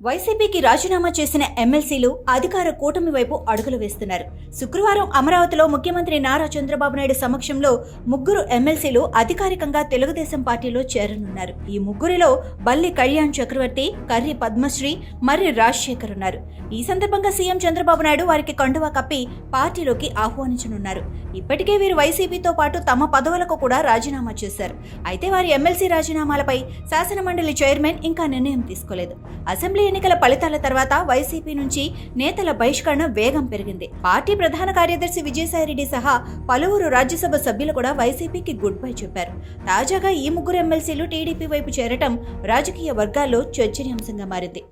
వైసీపీకి రాజీనామా చేసిన ఎమ్మెల్సీలు అధికార కూటమి వైపు అడుగులు వేస్తున్నారు. శుక్రవారం అమరావతిలో ముఖ్యమంత్రి నారా చంద్రబాబు నాయుడు సమక్షంలో ముగ్గురు ఎమ్మెల్సీలు అధికారికంగా తెలుగుదేశం పార్టీలో చేరనున్నారు. ఈ ముగ్గురిలో బల్లి కళ్యాణ్ చక్రవర్తి, కర్రి పద్మశ్రీ, మర్రి రాజశేఖర్ ఉన్నారు. ఈ సందర్భంగా సీఎం చంద్రబాబు నాయుడు వారికి కండువా కప్పి పార్టీలోకి ఆహ్వానించనున్నారు. ఇప్పటికే వీరు వైసీపీతో పాటు తమ పదవులకు కూడా రాజీనామా చేశారు. అయితే వారి ఎమ్మెల్సీ రాజీనామాలపై శాసనమండలి చైర్మన్ ఇంకా నిర్ణయం తీసుకోలేదు. అసెంబ్లీ ఎన్నికల ఫలితాల తర్వాత వైసీపీ నుంచి నేతల బహిష్కరణ వేగం పెరిగింది. పార్టీ ప్రధాన కార్యదర్శి విజయసాయిరెడ్డి సహా పలువురు రాజ్యసభ సభ్యులు కూడా వైసీపీకి గుడ్ బై చెప్పారు. తాజాగా ఈ ముగ్గురు ఎమ్మెల్సీలు టీడీపీ వైపు చేరటం రాజకీయ వర్గాల్లో చర్చనీయాంశంగా మారింది.